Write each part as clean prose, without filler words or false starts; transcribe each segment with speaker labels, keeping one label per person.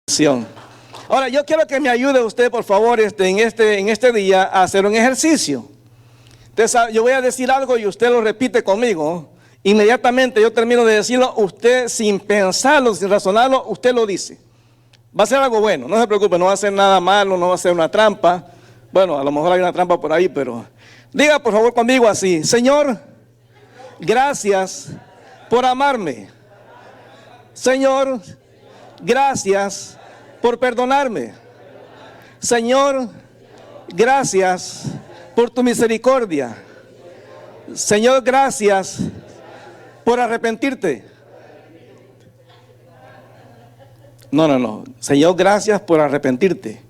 Speaker 1: bendición. Ahora, yo quiero que me ayude usted, por favor, en este día a hacer un ejercicio. Entonces, yo voy a decir algo y usted lo repite conmigo. Inmediatamente yo termino de decirlo, usted sin pensarlo, sin razonarlo, usted lo dice. Va a ser algo bueno, no se preocupe, no va a ser nada malo, no va a ser una trampa. Bueno, a lo mejor hay una trampa por ahí, pero diga por favor conmigo así: Señor, gracias por amarme. Señor, gracias por perdonarme. Señor, gracias por tu misericordia. Señor, gracias por arrepentirte. No. Señor, gracias por arrepentirte.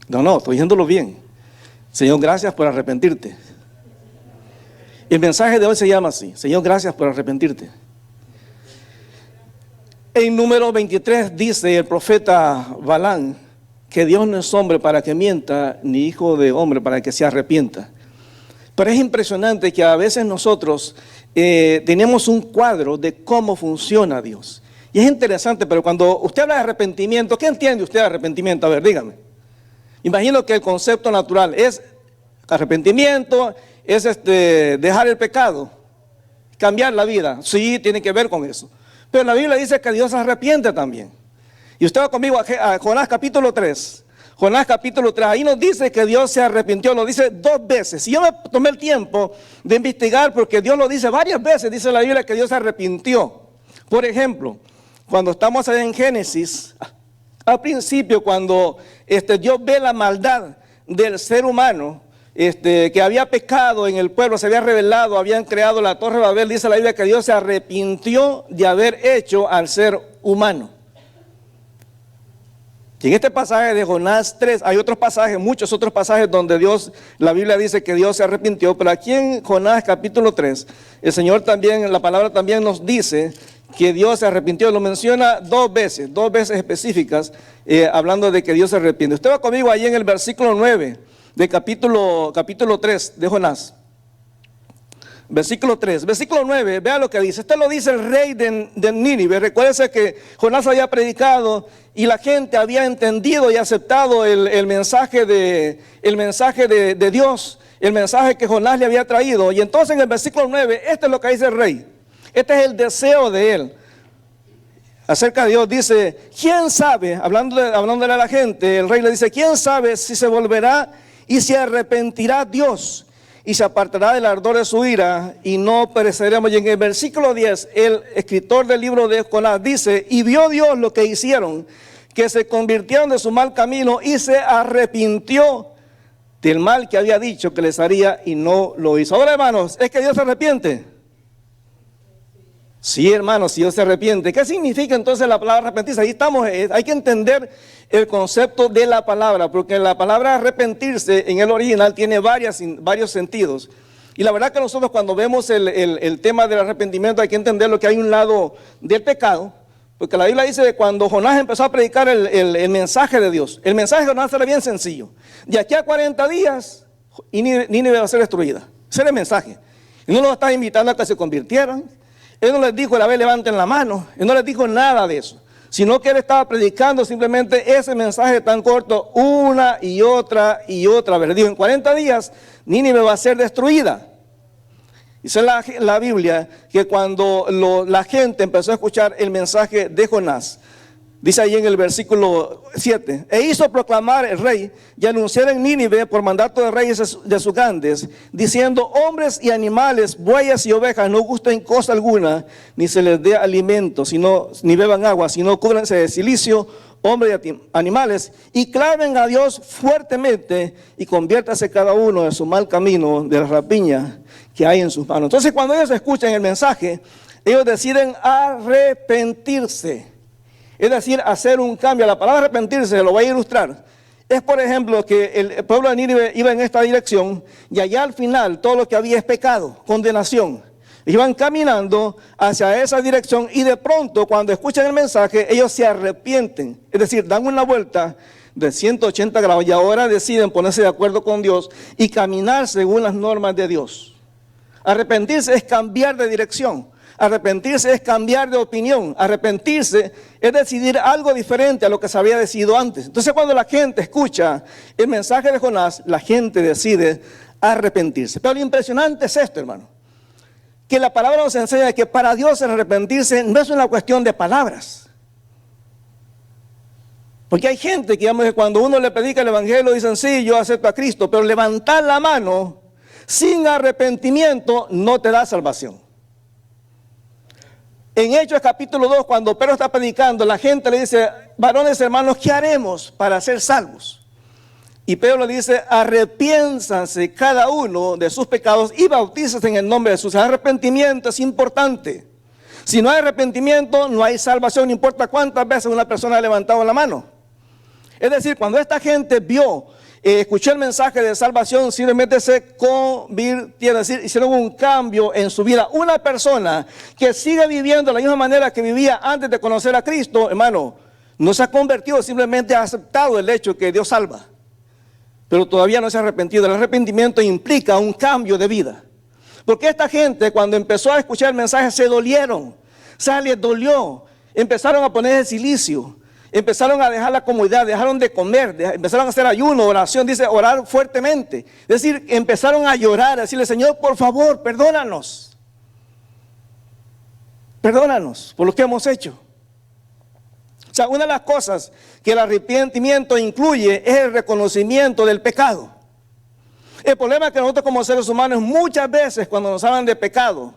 Speaker 1: No, estoy diciéndolo bien. Señor, gracias por arrepentirte. El mensaje de hoy se llama así: Señor, gracias por arrepentirte. En número 23 dice el profeta Balaam que Dios no es hombre para que mienta, ni hijo de hombre para que se arrepienta. Pero es impresionante que a veces nosotros tenemos un cuadro de cómo funciona Dios. Y es interesante, pero cuando usted habla de arrepentimiento, ¿qué entiende usted de arrepentimiento? A ver, dígame. Imagino que el concepto natural es arrepentimiento, es dejar el pecado, cambiar la vida. Sí, tiene que ver con eso. Pero la Biblia dice que Dios se arrepiente también. Y usted va conmigo a Jonás capítulo 3. Jonás capítulo 3, ahí nos dice que Dios se arrepintió, lo dice 2 veces. Y yo me tomé el tiempo de investigar porque Dios lo dice varias veces, dice la Biblia que Dios se arrepintió. Por ejemplo, cuando estamos en Génesis, al principio cuando Dios ve la maldad del ser humano, que había pecado en el pueblo, se había rebelado, habían creado la Torre de Babel, dice la Biblia que Dios se arrepintió de haber hecho al ser humano. Y en este pasaje de Jonás 3, hay otros pasajes, muchos otros pasajes donde la Biblia dice que Dios se arrepintió, pero aquí en Jonás capítulo 3, el Señor también, la palabra también nos dice que Dios se arrepintió, lo menciona 2 veces específicas, hablando de que Dios se arrepiente. Usted va conmigo ahí en el versículo 9 de capítulo 3 de Jonás. Versículo 3, versículo 9, vea lo que dice. Lo dice el rey de Nínive. Recuérdese que Jonás había predicado y la gente había entendido y aceptado el mensaje de Dios, el mensaje que Jonás le había traído. Y entonces en el versículo 9, es lo que dice el rey. Este es el deseo de él acerca de Dios. Dice, ¿quién sabe? Hablándole a la gente, el rey le dice, ¿quién sabe si se volverá y se arrepentirá Dios y se apartará del ardor de su ira y no pereceremos? Y en el versículo 10, el escritor del libro de Jonás dice, y vio Dios lo que hicieron, que se convirtieron de su mal camino y se arrepintió del mal que había dicho que les haría y no lo hizo. Ahora, hermanos, ¿es que Dios se arrepiente? Sí, hermanos, si Dios se arrepiente. ¿Qué significa entonces la palabra arrepentirse? Ahí estamos, hay que entender el concepto de la palabra, porque la palabra arrepentirse en el original tiene varios sentidos. Y la verdad que nosotros cuando vemos el tema del arrepentimiento hay que entender lo que hay un lado del pecado, porque la Biblia dice que cuando Jonás empezó a predicar el mensaje de Dios, el mensaje de Jonás era bien sencillo. De aquí a 40 días, Nínive va a ser destruida. Ese era el mensaje. Y no los estaba invitando a que se convirtieran. Él no les dijo, a ver, levanten la mano. Él no les dijo nada de eso. Sino que él estaba predicando simplemente ese mensaje tan corto una y otra vez. Dijo, en 40 días Nínive va a ser destruida. Dice la Biblia que cuando la gente empezó a escuchar el mensaje de Jonás, dice ahí en el versículo 7, e hizo proclamar el rey y anunciar en Nínive por mandato de reyes de sus grandes, diciendo, hombres y animales, bueyes y ovejas, no gusten cosa alguna, ni se les dé alimento, ni beban agua, sino cúbranse de cilicio, hombres y animales, y clamen a Dios fuertemente, y conviértase cada uno de su mal camino, de la rapiña que hay en sus manos. Entonces cuando ellos escuchan el mensaje, ellos deciden arrepentirse. Es decir, hacer un cambio. La palabra arrepentirse, lo voy a ilustrar. Es, por ejemplo, que el pueblo de Nínive iba en esta dirección y allá al final todo lo que había es pecado, condenación. Iban caminando hacia esa dirección y de pronto cuando escuchan el mensaje ellos se arrepienten. Es decir, dan una vuelta de 180 grados y ahora deciden ponerse de acuerdo con Dios y caminar según las normas de Dios. Arrepentirse es cambiar de dirección. Arrepentirse es cambiar de opinión. Arrepentirse es decidir algo diferente a lo que se había decidido antes. Entonces, cuando la gente escucha el mensaje de Jonás, la gente decide arrepentirse. Pero lo impresionante es esto, hermano, que la palabra nos enseña que para Dios el arrepentirse no es una cuestión de palabras. Porque hay gente que, digamos, que cuando uno le predica el evangelio dicen, sí, yo acepto a Cristo, pero levantar la mano sin arrepentimiento no te da salvación. En Hechos capítulo 2, cuando Pedro está predicando, la gente le dice, varones hermanos, ¿qué haremos para ser salvos? Y Pedro le dice, arrepiéntanse cada uno de sus pecados y bautícense en el nombre de Jesús. El arrepentimiento es importante. Si no hay arrepentimiento, no hay salvación, no importa cuántas veces una persona ha levantado la mano. Es decir, cuando esta gente vio, escuchó el mensaje de salvación, simplemente se convirtieron, es decir, hicieron un cambio en su vida. Una persona que sigue viviendo de la misma manera que vivía antes de conocer a Cristo, hermano, no se ha convertido, simplemente ha aceptado el hecho que Dios salva. Pero todavía no se ha arrepentido. El arrepentimiento implica un cambio de vida. Porque esta gente, cuando empezó a escuchar el mensaje, se dolieron. O sea, les dolió. Empezaron a poner el silicio. Empezaron a dejar la comodidad, dejaron de comer, empezaron a hacer ayuno, oración, dice orar fuertemente. Es decir, empezaron a llorar, a decirle, Señor, por favor, perdónanos. Perdónanos por lo que hemos hecho. O sea, una de las cosas que el arrepentimiento incluye es el reconocimiento del pecado. El problema es que nosotros como seres humanos muchas veces cuando nos hablan de pecado,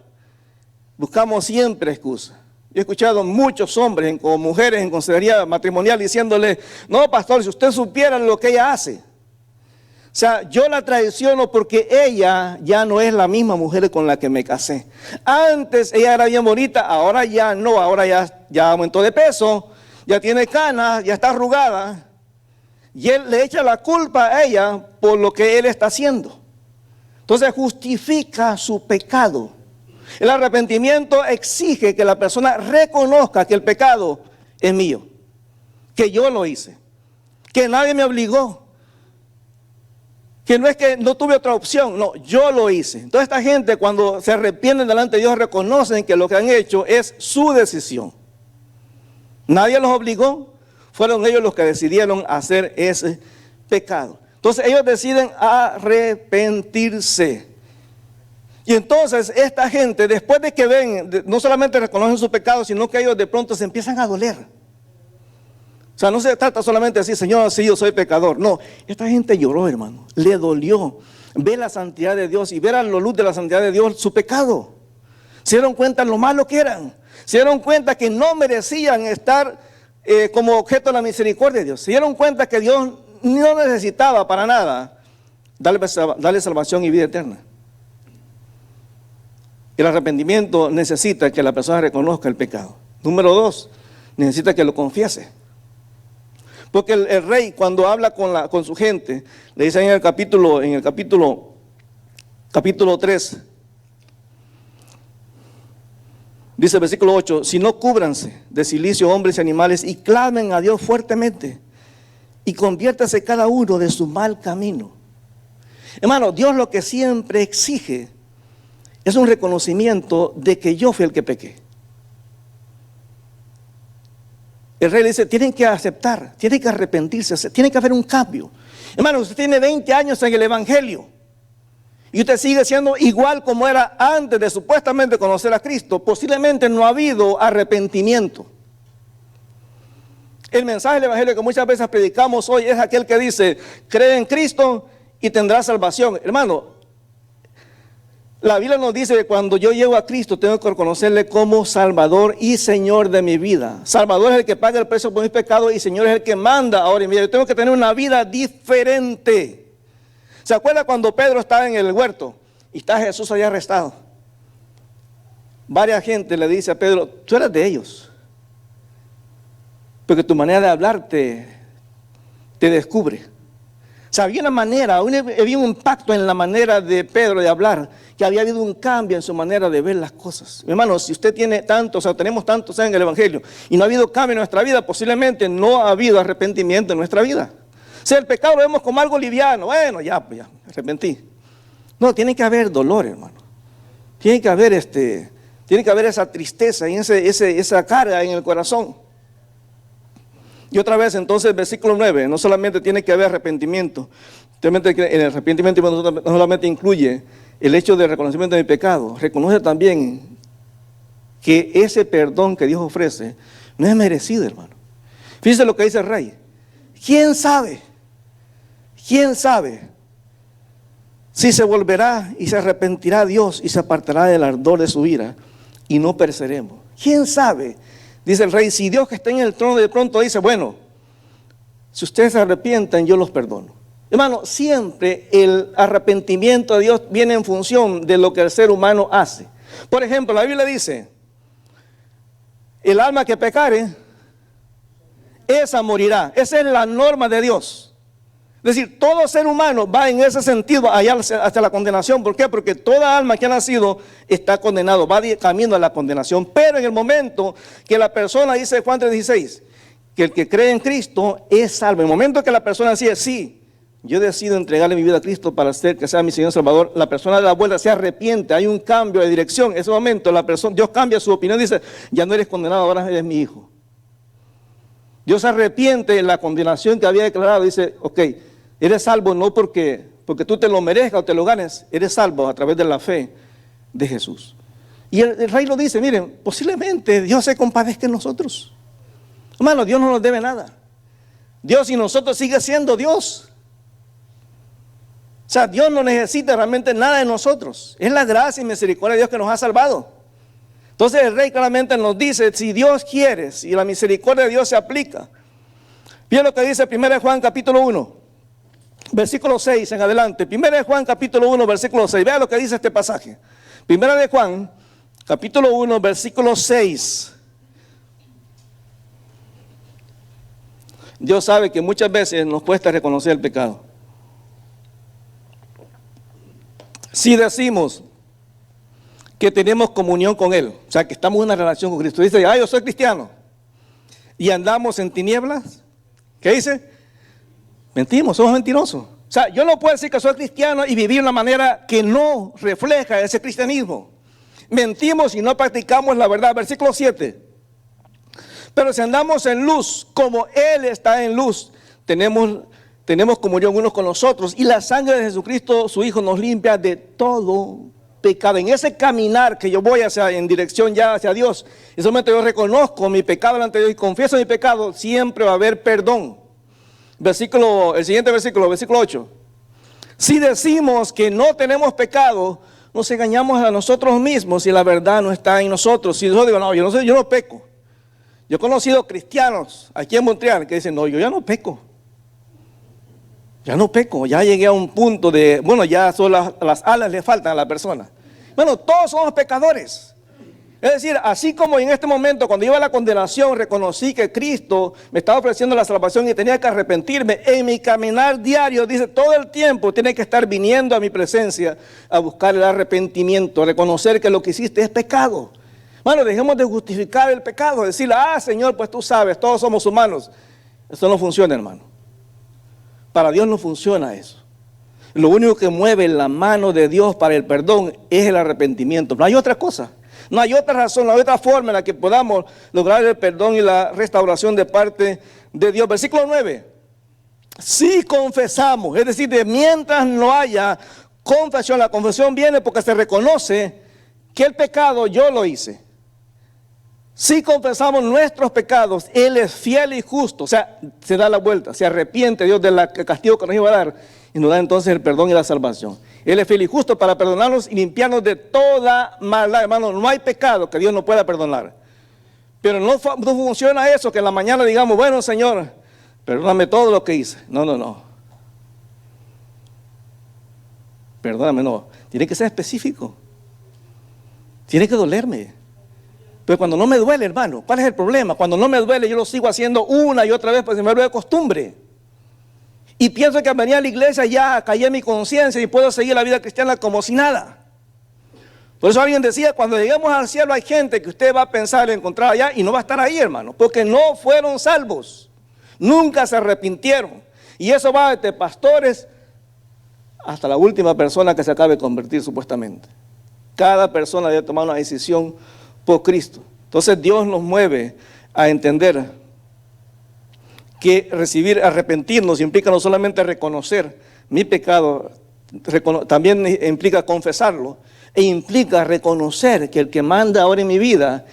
Speaker 1: buscamos siempre excusas. Yo he escuchado muchos hombres o mujeres en consejería matrimonial diciéndole, no pastor, si usted supiera lo que ella hace. O sea, yo la traiciono porque ella ya no es la misma mujer con la que me casé. Antes ella era bien bonita, ahora ya no, ahora ya aumentó de peso, ya tiene canas, ya está arrugada. Y él le echa la culpa a ella por lo que él está haciendo. Entonces justifica su pecado. El arrepentimiento exige que la persona reconozca que el pecado es mío, que yo lo hice, que nadie me obligó, que no es que no tuve otra opción, no, yo lo hice. Entonces esta gente cuando se arrepienten delante de Dios reconocen que lo que han hecho es su decisión. Nadie los obligó, fueron ellos los que decidieron hacer ese pecado. Entonces ellos deciden arrepentirse. Y entonces esta gente, después de que ven, no solamente reconocen su pecado, sino que ellos de pronto se empiezan a doler. O sea, no se trata solamente de decir, Señor, sí, yo soy pecador. No, esta gente lloró, hermano, le dolió ver la santidad de Dios y ver a la luz de la santidad de Dios su pecado. Se dieron cuenta de lo malo que eran. Se dieron cuenta que no merecían estar como objeto de la misericordia de Dios. Se dieron cuenta que Dios no necesitaba para nada darle salvación y vida eterna. El arrepentimiento necesita que la persona reconozca el pecado. Número 2, necesita que lo confiese. Porque el rey cuando habla con su gente, le dice en el capítulo 3, dice el versículo 8, si no cúbranse de silicio hombres y animales y clamen a Dios fuertemente y conviértase cada uno de su mal camino. Hermano, Dios lo que siempre exige es un reconocimiento de que yo fui el que pequé. El rey le dice, tienen que aceptar, tienen que arrepentirse, tiene que haber un cambio. Hermano, usted tiene 20 años en el evangelio y usted sigue siendo igual como era antes de supuestamente conocer a Cristo. Posiblemente no ha habido arrepentimiento. El mensaje del evangelio que muchas veces predicamos hoy es aquel que dice, cree en Cristo y tendrás salvación. Hermano, la Biblia nos dice que cuando yo llego a Cristo tengo que reconocerle como Salvador y Señor de mi vida. Salvador es el que paga el precio por mis pecados y Señor es el que manda ahora en mi vida. Yo tengo que tener una vida diferente. ¿Se acuerda cuando Pedro estaba en el huerto y está Jesús allá arrestado? Varias gente le dice a Pedro, tú eres de ellos, porque tu manera de hablar te descubre. O sea, había una manera, había un impacto en la manera de Pedro de hablar, que había habido un cambio en su manera de ver las cosas. Mi hermano, si usted tiene tantos, o sea, tenemos tantos en el evangelio, y no ha habido cambio en nuestra vida, posiblemente no ha habido arrepentimiento en nuestra vida. O sea, el pecado lo vemos como algo liviano, bueno, ya, pues ya, me arrepentí. No, tiene que haber dolor, hermano. Tiene que haber Tiene que haber esa tristeza y esa carga en el corazón. Y otra vez, entonces, versículo 9, no solamente tiene que haber arrepentimiento, el arrepentimiento no solamente incluye el hecho de reconocimiento de mi pecado, reconoce también que ese perdón que Dios ofrece no es merecido, hermano. Fíjese lo que dice el rey. ¿Quién sabe? ¿Quién sabe si se volverá y se arrepentirá Dios y se apartará del ardor de su ira y no pereceremos? ¿Quién sabe? Dice el rey, si Dios que está en el trono de pronto dice, bueno, si ustedes se arrepientan, yo los perdono. Hermano, siempre el arrepentimiento de Dios viene en función de lo que el ser humano hace. Por ejemplo, la Biblia dice, el alma que pecare, esa morirá. Esa es la norma de Dios. Es decir, todo ser humano va en ese sentido allá hasta la condenación. ¿Por qué? Porque toda alma que ha nacido está condenado, va camino a la condenación. Pero en el momento que la persona, dice Juan 3:16, que el que cree en Cristo es salvo. En el momento que la persona dice, sí, yo decido entregarle mi vida a Cristo para hacer que sea mi Señor Salvador, la persona da la vuelta, se arrepiente, hay un cambio de dirección. En ese momento Dios cambia su opinión, dice, ya no eres condenado, ahora eres mi hijo. Dios se arrepiente de la condenación que había declarado, dice, ok, eres salvo no porque tú te lo merezcas o te lo ganes, eres salvo a través de la fe de Jesús. Y el rey lo dice, miren, posiblemente Dios se compadezca en nosotros. Hermano, Dios no nos debe nada. Dios y nosotros sigue siendo Dios. O sea, Dios no necesita realmente nada de nosotros. Es la gracia y misericordia de Dios que nos ha salvado. Entonces el rey claramente nos dice, si Dios quiere, si la misericordia de Dios se aplica. Miren lo que dice 1 Juan capítulo 1, versículo 6 en adelante. 1 Juan capítulo 1, versículo 6. Vean lo que dice este pasaje. 1 Juan capítulo 1, versículo 6. Dios sabe que muchas veces nos cuesta reconocer el pecado. Si decimos que tenemos comunión con Él, o sea, que estamos en una relación con Cristo, dice, yo soy cristiano, y andamos en tinieblas, ¿qué dice? Mentimos, somos mentirosos. O sea, yo no puedo decir que soy cristiano y vivir de una manera que no refleja ese cristianismo. Mentimos y no practicamos la verdad. Versículo 7. Pero si andamos en luz, como Él está en luz, tenemos comunión unos con los otros, y la sangre de Jesucristo, su Hijo, nos limpia de todo pecado. En ese caminar que yo voy en dirección ya hacia Dios, en ese momento yo reconozco mi pecado delante de Dios y confieso mi pecado, siempre va a haber perdón. El siguiente versículo 8. Si decimos que no tenemos pecado, nos engañamos a nosotros mismos y la verdad no está en nosotros. Si yo digo, no, yo no peco. Yo he conocido cristianos aquí en Montreal que dicen, no, yo ya no peco. Ya no peco, ya llegué a un punto de, bueno, ya solo las alas le faltan a la persona. Bueno, todos somos pecadores. Es decir, así como en este momento, cuando iba a la condenación, reconocí que Cristo me estaba ofreciendo la salvación y tenía que arrepentirme, en mi caminar diario, dice, todo el tiempo tiene que estar viniendo a mi presencia a buscar el arrepentimiento, a reconocer que lo que hiciste es pecado. Bueno, dejemos de justificar el pecado, decirle, Señor, pues tú sabes, todos somos humanos. Eso no funciona, hermano. Para Dios no funciona eso. Lo único que mueve la mano de Dios para el perdón es el arrepentimiento. No hay otra cosa. No hay otra razón, no hay otra forma en la que podamos lograr el perdón y la restauración de parte de Dios. Versículo 9. Si confesamos, es decir, de mientras no haya confesión, la confesión viene porque se reconoce que el pecado yo lo hice. Si confesamos nuestros pecados, Él es fiel y justo. O sea, se da la vuelta, se arrepiente Dios del castigo que nos iba a dar y nos da entonces el perdón y la salvación. Él es fiel y justo para perdonarnos y limpiarnos de toda maldad. Hermano, no hay pecado que Dios no pueda perdonar. Pero no funciona eso, que en la mañana digamos, bueno, Señor, perdóname todo lo que hice. No. Perdóname, no. Tiene que ser específico. Tiene que dolerme. Pero cuando no me duele, hermano, ¿cuál es el problema? Cuando no me duele, yo lo sigo haciendo una y otra vez, pues se me vuelve de costumbre. Y pienso que al venir a la iglesia ya callé mi conciencia y puedo seguir la vida cristiana como si nada. Por eso alguien decía, cuando lleguemos al cielo hay gente que usted va a pensar en encontrar allá y no va a estar ahí, hermano, porque no fueron salvos. Nunca se arrepintieron. Y eso va desde pastores hasta la última persona que se acabe de convertir supuestamente. Cada persona debe tomar una decisión por Cristo. Entonces Dios nos mueve a entender que arrepentirnos implica no solamente reconocer mi pecado, también implica confesarlo, e implica reconocer que el que manda ahora en mi vida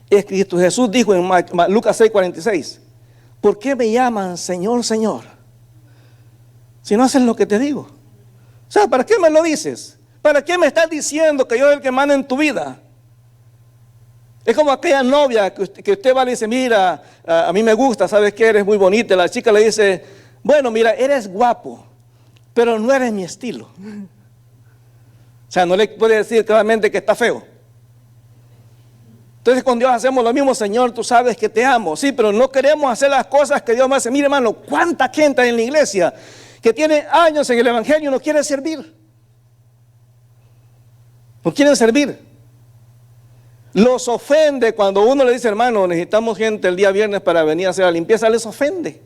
Speaker 1: es Cristo. Jesús dijo en Lucas 6:46, ¿por qué me llaman Señor, Señor, si no haces lo que te digo? O sea, ¿para qué me lo dices? ¿Para qué me estás diciendo que yo soy el que manda en tu vida? Es como aquella novia que usted va y le dice, mira, a mí me gusta, sabes que eres muy bonita. La chica le dice, bueno, mira, eres guapo, pero no eres mi estilo. O sea, no le puede decir claramente que está feo. Entonces con Dios hacemos lo mismo, Señor, tú sabes que te amo. Sí, pero no queremos hacer las cosas que Dios me hace. Mire, hermano, cuánta gente hay en la iglesia que tiene años en el evangelio y no quiere servir. No quieren servir. Los ofende cuando uno le dice, hermano, necesitamos gente el día viernes para venir a hacer la limpieza, les ofende.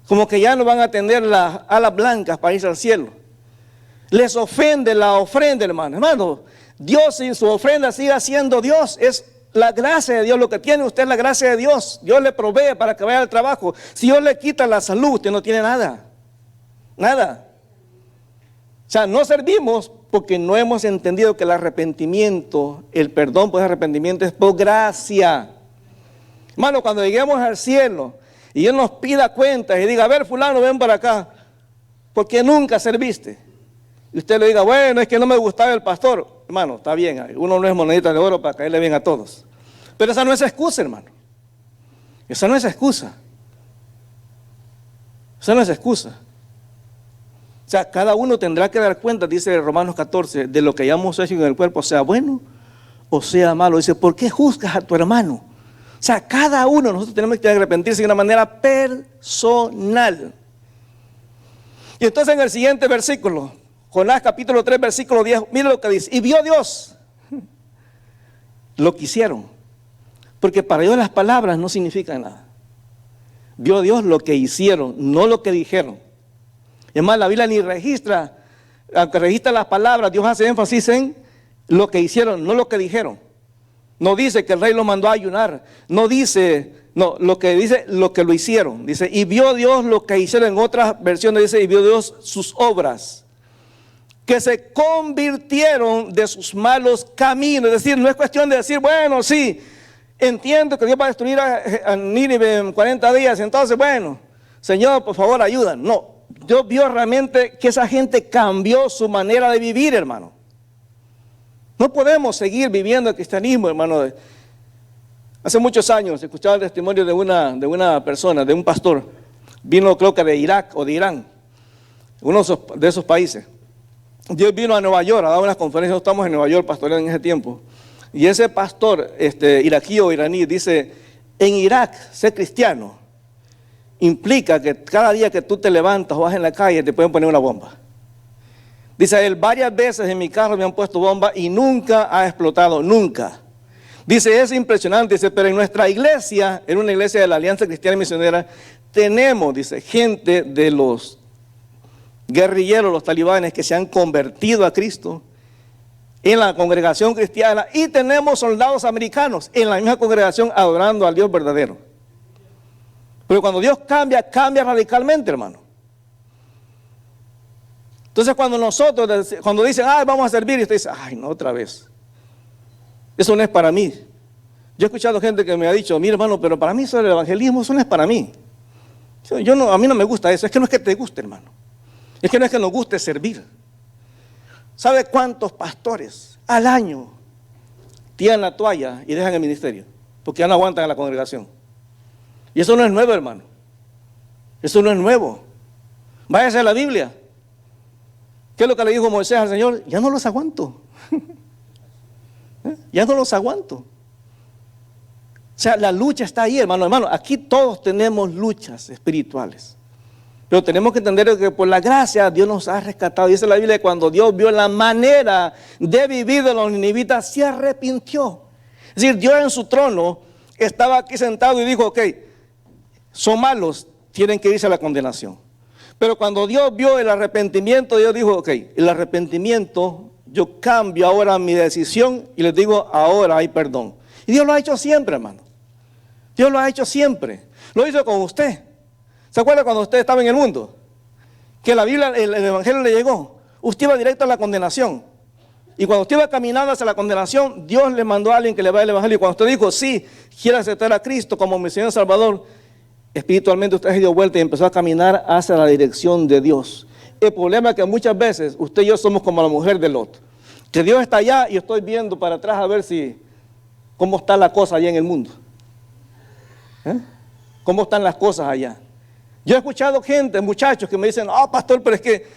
Speaker 1: Como que ya no van a tener las alas blancas para irse al cielo. Les ofende la ofrenda, hermano. Hermano, Dios sin su ofrenda sigue siendo Dios. Es la gracia de Dios. Lo que tiene usted es la gracia de Dios. Dios le provee para que vaya al trabajo. Si Dios le quita la salud, usted no tiene nada. Nada. O sea, no servimos porque no hemos entendido que el arrepentimiento, el perdón por arrepentimiento es por gracia. Hermano, cuando lleguemos al cielo y Él nos pida cuentas y diga, a ver, fulano, ven para acá, porque nunca serviste. Y usted le diga, bueno, es que no me gustaba el pastor. Hermano, está bien, uno no es monedita de oro para caerle bien a todos. Pero esa no es excusa, hermano. Esa no es excusa. Esa no es excusa. O sea, cada uno tendrá que dar cuenta, dice Romanos 14, de lo que hayamos hecho en el cuerpo, sea bueno o sea malo. Dice, ¿por qué juzgas a tu hermano? O sea, cada uno de nosotros tenemos que arrepentirse de una manera personal. Y entonces en el siguiente versículo, Jonás capítulo 3, versículo 10, mire lo que dice. Y vio Dios lo que hicieron, porque para Dios las palabras no significan nada. Vio Dios lo que hicieron, no lo que dijeron. Es más, la Biblia ni registra, aunque registra las palabras, Dios hace énfasis en lo que hicieron, no lo que dijeron. No dice que el rey lo mandó a ayunar, no dice, no, lo que dice, lo que lo hicieron. Dice, y vio Dios lo que hicieron. En otras versiones dice, y vio Dios sus obras, que se convirtieron de sus malos caminos. Es decir, no es cuestión de decir, bueno, sí, entiendo que Dios va a destruir a Nínive en 40 días, entonces, bueno, Señor, por favor, ayuda. No. Dios vio realmente que esa gente cambió su manera de vivir, hermano. No podemos seguir viviendo el cristianismo, hermano. Hace muchos años escuchaba el testimonio de una persona, de un pastor. Vino, creo que de Irak o de Irán, uno de esos países. Dios vino a Nueva York a dar unas conferencias. Estamos en Nueva York pastoreando en ese tiempo. Y ese pastor iraquí o iraní dice, en Irak ser cristiano implica que cada día que tú te levantas o vas en la calle te pueden poner una bomba. Dice él, varias veces en mi carro me han puesto bomba y nunca ha explotado, nunca. Dice, es impresionante, dice, pero en nuestra iglesia, en una iglesia de la Alianza Cristiana y Misionera, tenemos, dice, gente de los guerrilleros, los talibanes que se han convertido a Cristo en la congregación cristiana, y tenemos soldados americanos en la misma congregación adorando al Dios verdadero. Pero cuando Dios cambia, cambia radicalmente, hermano. Entonces cuando dicen, vamos a servir, y usted dice, ay, no, otra vez. Eso no es para mí. Yo he escuchado gente que me ha dicho, mira, hermano, pero para mí eso del evangelismo, eso no es para mí. A mí no me gusta eso. Es que no es que te guste, hermano. Es que no es que nos guste servir. ¿Sabe cuántos pastores al año tiran la toalla y dejan el ministerio? Porque ya no aguantan a la congregación. Y eso no es nuevo, hermano. Eso no es nuevo. Váyase a la Biblia. ¿Qué es lo que le dijo Moisés al Señor? Ya no los aguanto. Ya no los aguanto. O sea, la lucha está ahí, hermano. Hermano, aquí todos tenemos luchas espirituales. Pero tenemos que entender que por la gracia Dios nos ha rescatado. Dice la Biblia que cuando Dios vio la manera de vivir de los ninivitas, se arrepintió. Es decir, Dios en su trono estaba aquí sentado y dijo, ok, son malos, tienen que irse a la condenación. Pero cuando Dios vio el arrepentimiento, Dios dijo, ok, el arrepentimiento yo cambio ahora mi decisión y les digo, ahora hay perdón. Y Dios lo ha hecho siempre, hermano. Dios lo ha hecho siempre. Lo hizo con usted. ¿Se acuerda cuando usted estaba en el mundo? Que la Biblia, el Evangelio le llegó. Usted iba directo a la condenación. Y cuando usted iba caminando hacia la condenación, Dios le mandó a alguien que le vaya el Evangelio. Y cuando usted dijo, sí, quiero aceptar a Cristo como mi Señor y Salvador, espiritualmente usted se dio vuelta y empezó a caminar hacia la dirección de Dios. El problema es que muchas veces usted y yo somos como la mujer de Lot. Que Dios está allá y estoy viendo para atrás a ver cómo está la cosa allá en el mundo. ¿Cómo están las cosas allá? Yo he escuchado gente, muchachos, que me dicen, pastor, pero es que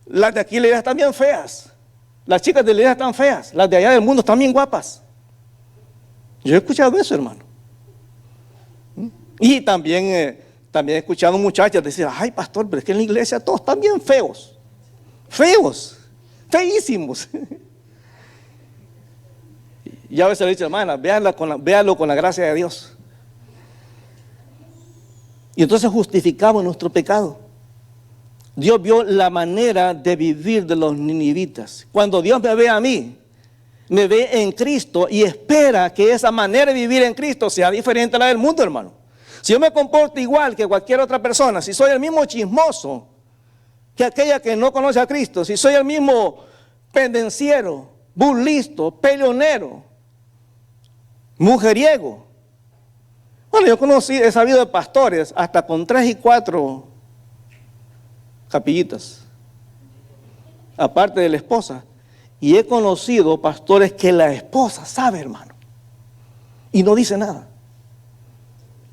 Speaker 1: las de aquí la iglesia están bien feas. Las chicas de la iglesia están feas. Las de allá del mundo están bien guapas. Yo he escuchado eso, hermano. Y también he escuchado muchachas decir, ay, pastor, pero es que en la iglesia todos están bien feos. Feos. Feísimos. Y a veces le he dicho, hermana, véalo con la gracia de Dios. Y entonces justificamos nuestro pecado. Dios vio la manera de vivir de los ninivitas. Cuando Dios me ve a mí, me ve en Cristo y espera que esa manera de vivir en Cristo sea diferente a la del mundo, hermano. Si yo me comporto igual que cualquier otra persona, si soy el mismo chismoso que aquella que no conoce a Cristo, si soy el mismo pendenciero, burlisto, peleonero, mujeriego. Bueno, yo he sabido de pastores hasta con 3 y 4 capillitas, aparte de la esposa. Y he conocido pastores que la esposa sabe, hermano, y no dice nada.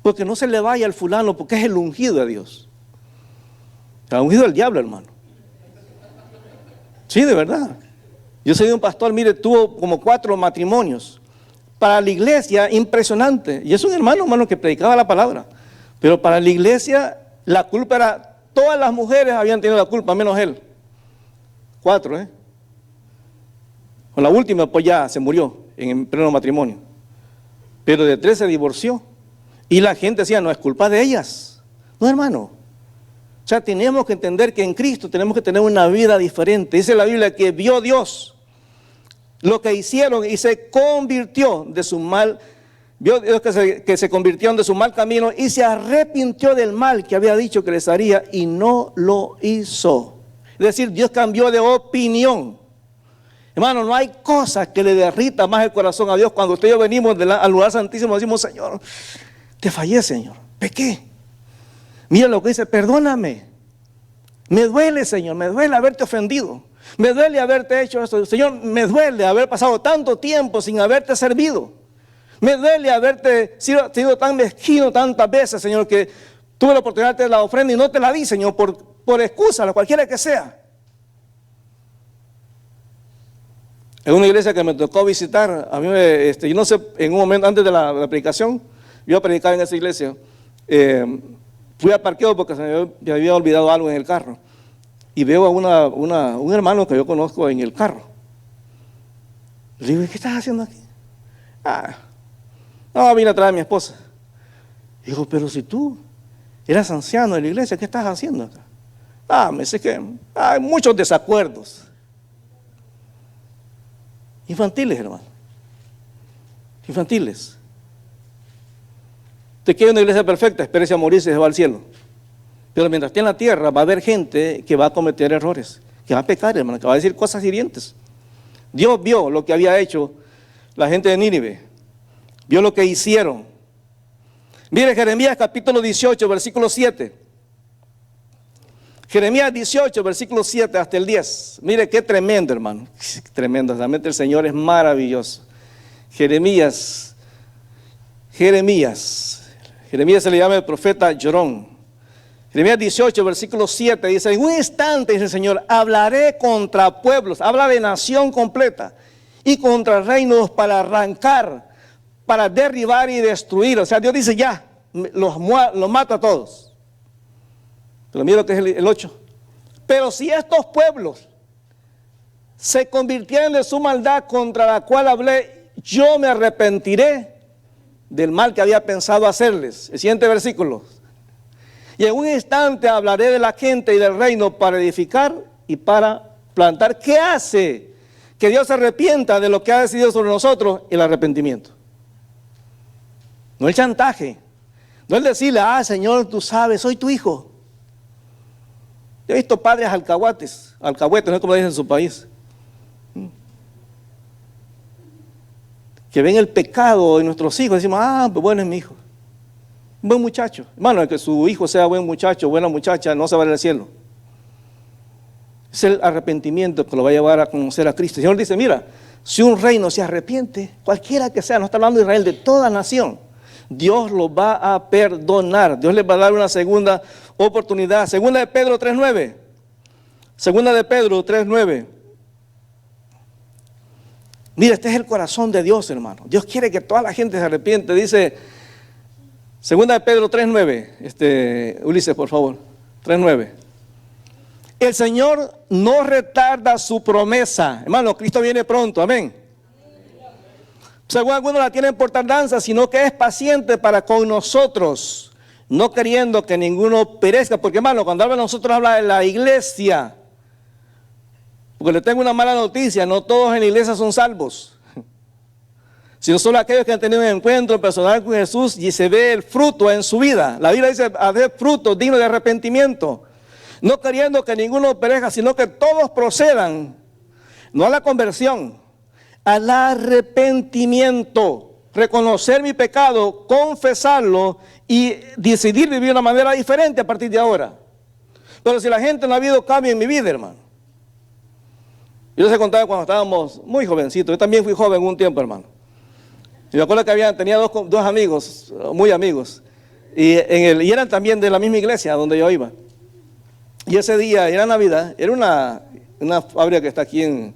Speaker 1: Porque no se le vaya al fulano, porque es el ungido de Dios. El ungido del diablo, hermano. Sí, de verdad. Yo soy un pastor, mire, tuvo como 4 matrimonios. Para la iglesia, impresionante. Y es un hermano que predicaba la palabra. Pero para la iglesia, la culpa era, todas las mujeres habían tenido la culpa, menos él. 4, Con la última, pues ya se murió en pleno matrimonio. Pero de 3 se divorció. Y la gente decía, no es culpa de ellas. No, hermano. O sea, tenemos que entender que en Cristo tenemos que tener una vida diferente. Dice la Biblia que vio Dios lo que hicieron y se convirtió de su mal, vio Dios que se convirtieron de su mal camino y se arrepintió del mal que había dicho que les haría y no lo hizo. Es decir, Dios cambió de opinión. Hermano, no hay cosa que le derrita más el corazón a Dios cuando usted y yo venimos al lugar santísimo y decimos, Señor, te fallé, Señor, pequé. Mira lo que dice, perdóname. Me duele, Señor, me duele haberte ofendido. Me duele haberte hecho esto. Señor, me duele haber pasado tanto tiempo sin haberte servido. Me duele haberte sido tan mezquino tantas veces, Señor, que tuve la oportunidad de la ofrenda y no te la di, Señor, por excusa, cualquiera que sea. En una iglesia que me tocó visitar, a mí yo no sé, en un momento antes de la predicación, yo iba a predicar en esa iglesia. Fui al parqueo porque me había olvidado algo en el carro. Y veo a un hermano que yo conozco en el carro. Le digo, ¿qué estás haciendo aquí? No, vine a traer a mi esposa. Digo, pero si tú eras anciano de la iglesia, ¿qué estás haciendo acá? Me dice que hay muchos desacuerdos. Infantiles, hermano. Infantiles. Usted quiere una iglesia perfecta, espérese a morirse y se va al cielo. Pero mientras esté en la tierra va a haber gente que va a cometer errores, que va a pecar, hermano, que va a decir cosas hirientes. Dios vio lo que había hecho la gente de Nínive, vio lo que hicieron. Mire Jeremías capítulo 18, versículo 7. Jeremías 18, versículo 7 hasta el 10. Mire qué tremendo, hermano. Tremendo, realmente el Señor es maravilloso. Jeremías se le llama el profeta llorón. Jeremías 18, versículo 7 dice, en un instante, dice el Señor, hablaré contra pueblos, habla de nación completa, y contra reinos para arrancar, para derribar y destruir. O sea, Dios dice, ya, los mato a todos. Pero mira lo que es el 8. Pero si estos pueblos se convirtieran de su maldad contra la cual hablé, yo me arrepentiré del mal que había pensado hacerles. El siguiente versículo. Y en un instante hablaré de la gente y del reino para edificar y para plantar. ¿Qué hace que Dios se arrepienta de lo que ha decidido sobre nosotros, el arrepentimiento. No el chantaje, no el decirle, Señor, tú sabes, soy tu hijo. Yo he visto padres alcahuetes, no es como dicen en su país, que ven el pecado en nuestros hijos y decimos, pues bueno, es mi hijo. Un buen muchacho. Hermano, que su hijo sea buen muchacho, buena muchacha, no se va a ir al cielo. Es el arrepentimiento que lo va a llevar a conocer a Cristo. El Señor dice, mira, si un reino se arrepiente, cualquiera que sea, no está hablando de Israel, de toda nación, Dios lo va a perdonar. Dios les va a dar una segunda oportunidad. Segunda de Pedro 3:9. Segunda de Pedro 3:9. Mira, este es el corazón de Dios, hermano. Dios quiere que toda la gente se arrepiente. Dice, segunda de Pedro 3:9. Ulises, por favor. 3:9. El Señor no retarda su promesa. Hermano, Cristo viene pronto, amén. Según algunos la tienen por tardanza, sino que es paciente para con nosotros, no queriendo que ninguno perezca. Porque, hermano, cuando habla de nosotros, habla de la iglesia. Porque le tengo una mala noticia, no todos en la iglesia son salvos, sino solo aquellos que han tenido un encuentro personal con Jesús y se ve el fruto en su vida. La Biblia dice, hacer frutos dignos de arrepentimiento, no queriendo que ninguno perezca, sino que todos procedan, no a la conversión, al arrepentimiento, reconocer mi pecado, confesarlo y decidir vivir de una manera diferente a partir de ahora. Pero si la gente no ha habido cambio en mi vida, hermano. Yo les he contado cuando estábamos muy jovencitos. Yo también fui joven un tiempo, hermano. Y me acuerdo que tenía dos amigos, muy amigos, y eran también de la misma iglesia donde yo iba. Y ese día, era Navidad, era una fábrica que está aquí en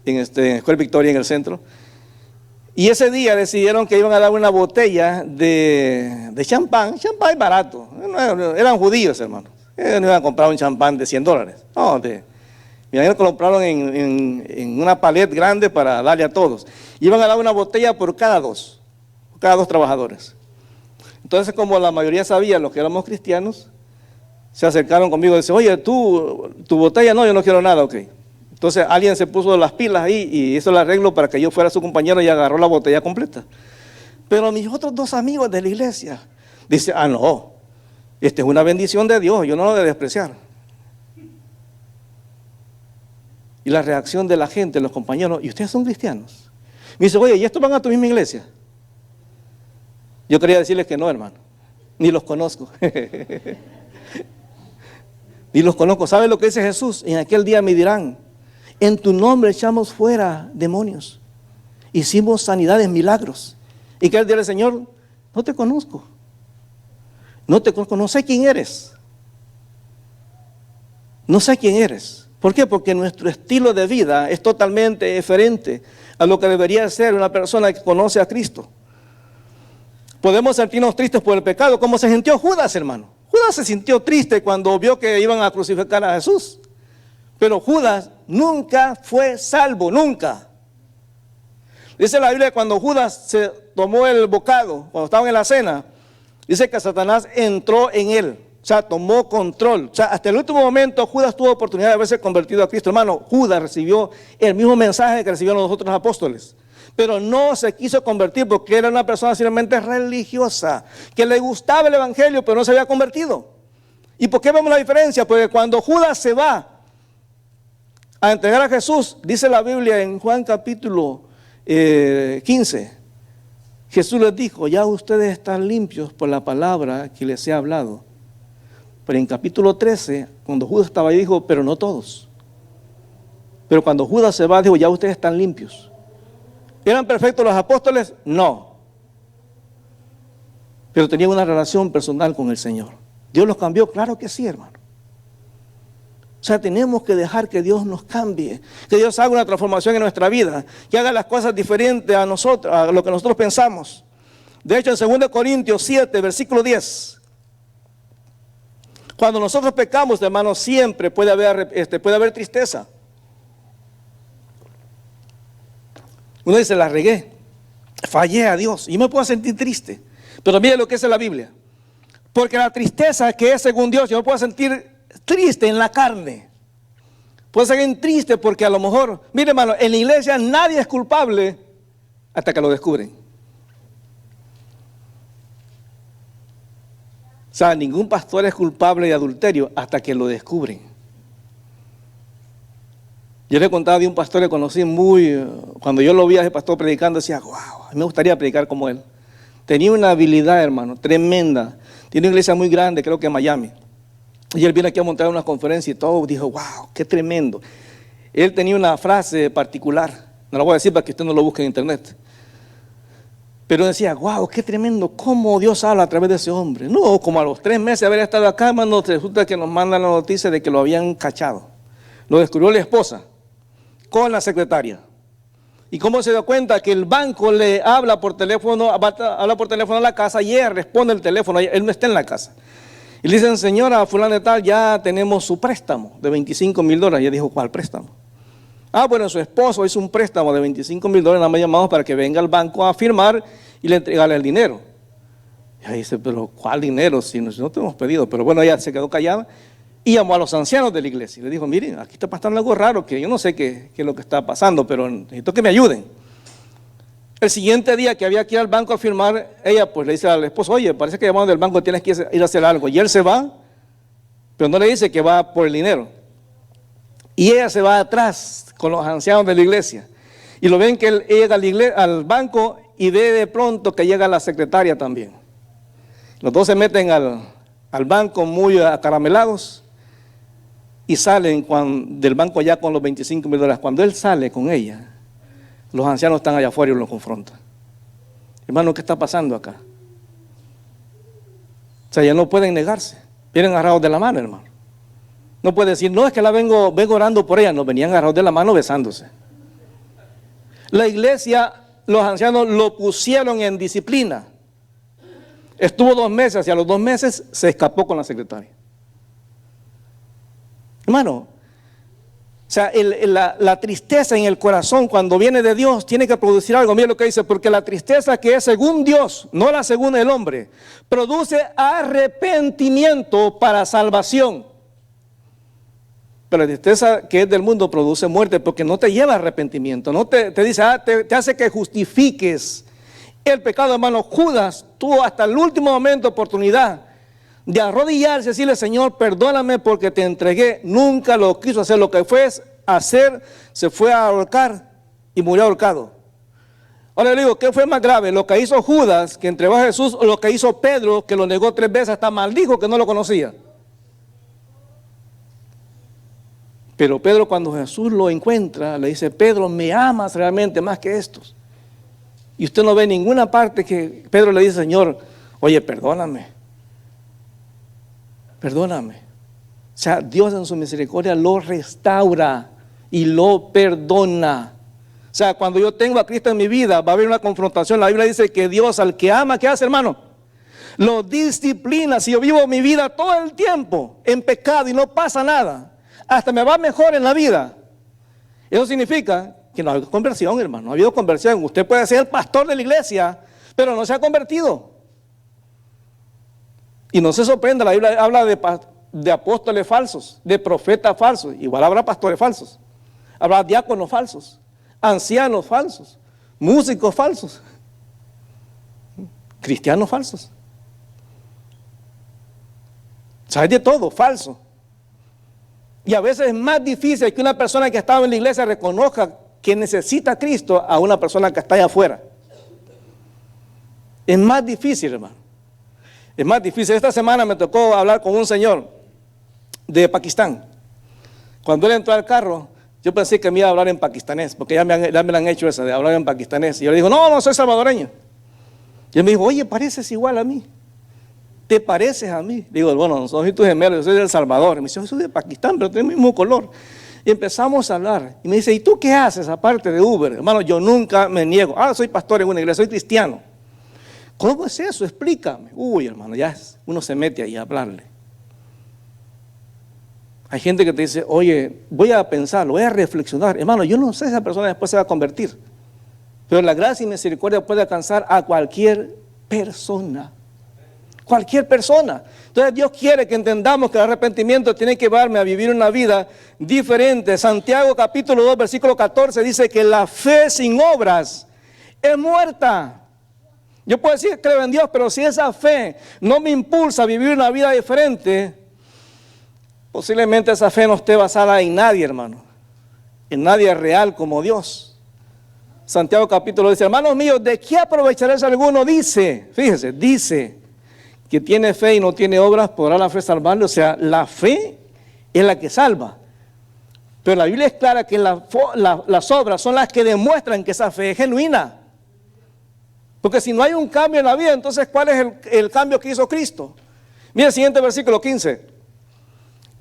Speaker 1: Escuela Victoria, en el centro. Y ese día decidieron que iban a dar una botella de champán barato. Eran judíos, hermano. Ellos no iban a comprar un champán de $100. No, me imagino que lo compraron en una palet grande para darle a todos. Iban a dar una botella por cada dos trabajadores. Entonces, como la mayoría sabía, los que éramos cristianos, se acercaron conmigo y dicen, oye, tu botella, no, yo no quiero nada, ok. Entonces alguien se puso las pilas ahí y hizo el arreglo para que yo fuera su compañero y agarró la botella completa. Pero mis otros dos amigos de la iglesia dicen, no, esta es una bendición de Dios, yo no lo he de despreciar. Y la reacción de la gente, los compañeros, ¿y ustedes son cristianos? Me dice, oye, ¿y estos van a tu misma iglesia? Yo quería decirles que no, hermano, ni los conozco. Ni los conozco. ¿Sabe lo que dice Jesús? En aquel día me dirán, en tu nombre echamos fuera demonios, hicimos sanidades, milagros. Y que él dirá, Señor, no te conozco, no sé quién eres. No sé quién eres. ¿Por qué? Porque nuestro estilo de vida es totalmente diferente a lo que debería ser una persona que conoce a Cristo. Podemos sentirnos tristes por el pecado, como se sintió Judas, hermano. Judas se sintió triste cuando vio que iban a crucificar a Jesús. Pero Judas nunca fue salvo, nunca. Dice la Biblia que cuando Judas se tomó el bocado, cuando estaban en la cena, dice que Satanás entró en él. O sea, tomó control. O sea, hasta el último momento Judas tuvo oportunidad de haberse convertido a Cristo. Hermano, Judas recibió el mismo mensaje que recibieron los otros apóstoles. Pero no se quiso convertir porque era una persona simplemente religiosa, que le gustaba el evangelio, pero no se había convertido. ¿Y por qué vemos la diferencia? Porque cuando Judas se va a entregar a Jesús, dice la Biblia en Juan capítulo 15, Jesús les dijo, ya ustedes están limpios por la palabra que les he hablado. Pero en capítulo 13, cuando Judas estaba ahí, dijo, pero no todos. Pero cuando Judas se va, dijo, ya ustedes están limpios. ¿Eran perfectos los apóstoles? No. Pero tenían una relación personal con el Señor. ¿Dios los cambió? Claro que sí, hermano. O sea, tenemos que dejar que Dios nos cambie, que Dios haga una transformación en nuestra vida, que haga las cosas diferentes a nosotros, a lo que nosotros pensamos. De hecho, en 2 Corintios 7, versículo 10, cuando nosotros pecamos, hermanos, siempre puede haber tristeza. Uno dice, la regué, fallé a Dios y me puedo sentir triste. Pero mire lo que dice la Biblia. Porque la tristeza que es según Dios, yo me puedo sentir triste en la carne. Puede ser alguien triste porque a lo mejor, mire hermano, en la iglesia nadie es culpable hasta que lo descubren. O sea, ningún pastor es culpable de adulterio hasta que lo descubren. Yo le he contado de un pastor que conocí cuando yo lo vi a ese pastor predicando, decía, wow, me gustaría predicar como él. Tenía una habilidad, hermano, tremenda. Tiene una iglesia muy grande, creo que en Miami. Y él vino aquí a montar una conferencia y todo, dijo, wow, qué tremendo. Él tenía una frase particular, no la voy a decir para que usted no lo busque en internet. Pero decía, wow, qué tremendo, cómo Dios habla a través de ese hombre. No, como a los 3 meses de haber estado acá, hermano, resulta que nos mandan la noticia de que lo habían cachado. Lo descubrió la esposa con la secretaria. ¿Y cómo se dio cuenta? Que el banco le habla por teléfono, a la casa y ella responde el teléfono, él no está en la casa. Y le dicen, señora fulana de tal, ya tenemos su préstamo de $25,000. Y ella dijo, ¿cuál préstamo? Ah, bueno, su esposo hizo un préstamo de $25,000, nada más llamado para que venga al banco a firmar y le entregarle el dinero. Y ella dice, pero ¿cuál dinero? Si no te hemos pedido. Pero bueno, ella se quedó callada y llamó a los ancianos de la iglesia. Y le dijo, miren, aquí está pasando algo raro, que yo no sé qué es lo que está pasando, pero necesito que me ayuden. El siguiente día que había que ir al banco a firmar, ella pues le dice al esposo, oye, parece que llamaron del banco, tienes que ir a hacer algo. Y él se va, pero no le dice que va por el dinero. Y ella se va atrás con los ancianos de la iglesia. Y lo ven que él llega al banco y ve de pronto que llega la secretaria también. Los dos se meten al banco muy acaramelados y salen del banco ya con los $25,000. Cuando él sale con ella, los ancianos están allá afuera y lo confrontan. Hermano, ¿qué está pasando acá? O sea, ya no pueden negarse. Vienen agarrados de la mano, hermano. No puede decir, no, es que vengo orando por ella. No, venían agarrados de la mano besándose. La iglesia, los ancianos lo pusieron en disciplina. Estuvo 2 meses y a los 2 meses se escapó con la secretaria. Hermano, o sea, la tristeza en el corazón cuando viene de Dios tiene que producir algo. Mira lo que dice, porque la tristeza que es según Dios, no la según el hombre, produce arrepentimiento para salvación. Pero la tristeza que es del mundo produce muerte porque no te lleva a arrepentimiento, no te dice, te hace que justifiques el pecado, hermano. Judas tuvo hasta el último momento oportunidad de arrodillarse y decirle, Señor, perdóname porque te entregué. Nunca lo quiso hacer. Lo que fue hacer, se fue a ahorcar y murió ahorcado. Ahora le digo, ¿qué fue más grave? ¿Lo que hizo Judas, que entregó a Jesús, o lo que hizo Pedro, que lo negó 3 veces, hasta maldijo que no lo conocía? Pero Pedro, cuando Jesús lo encuentra, le dice, Pedro, ¿me amas realmente más que estos? Y usted no ve en ninguna parte que Pedro le dice, Señor, oye, perdóname. Perdóname. O sea, Dios en su misericordia lo restaura y lo perdona. O sea, cuando yo tengo a Cristo en mi vida, va a haber una confrontación. La Biblia dice que Dios al que ama, ¿qué hace, hermano? Lo disciplina. Si yo vivo mi vida todo el tiempo en pecado y no pasa nada, hasta me va mejor en la vida. Eso significa que no ha habido conversión, hermano. No ha habido conversión. Usted puede ser el pastor de la iglesia, pero no se ha convertido. Y no se sorprenda, la Biblia habla de apóstoles falsos, de profetas falsos. Igual habrá pastores falsos. Habrá diáconos falsos, ancianos falsos, músicos falsos, cristianos falsos. ¿Sabes? De todo, falso. Y a veces es más difícil que una persona que estaba en la iglesia reconozca que necesita a Cristo a una persona que está allá afuera. Es más difícil, hermano. Es más difícil. Esta semana me tocó hablar con un señor de Pakistán. Cuando él entró al carro, yo pensé que me iba a hablar en pakistanés, porque ya me la han hecho esa de hablar en pakistanés. Y yo le digo, no, soy salvadoreño. Y él me dijo, oye, pareces igual a mí. ¿Te pareces a mí? Digo, bueno, no soy tu gemelo, yo soy de El Salvador. Y me dice, yo soy de Pakistán, pero tengo el mismo color. Y empezamos a hablar. Y me dice, ¿y tú qué haces aparte de Uber? Hermano, yo nunca me niego. Soy pastor en una iglesia, soy cristiano. ¿Cómo es eso? Explícame. Uy, hermano, ya uno se mete ahí a hablarle. Hay gente que te dice, oye, voy a pensarlo, voy a reflexionar. Hermano, yo no sé si esa persona después se va a convertir. Pero la gracia y misericordia puede alcanzar a cualquier persona. Cualquier persona. Entonces Dios quiere que entendamos que el arrepentimiento tiene que llevarme a vivir una vida diferente. Santiago capítulo 2, versículo 14 dice que la fe sin obras es muerta. Yo puedo decir que creo en Dios, pero si esa fe no me impulsa a vivir una vida diferente, posiblemente esa fe no esté basada en nadie, hermano. En nadie real como Dios. Santiago capítulo dice, hermanos míos, ¿de qué aprovechará si alguno dice, fíjese, dice que tiene fe y no tiene obras, podrá la fe salvarle? O sea, la fe es la que salva. Pero la Biblia es clara que las obras son las que demuestran que esa fe es genuina. Porque si no hay un cambio en la vida, entonces ¿cuál es el cambio que hizo Cristo? Mira el siguiente versículo 15.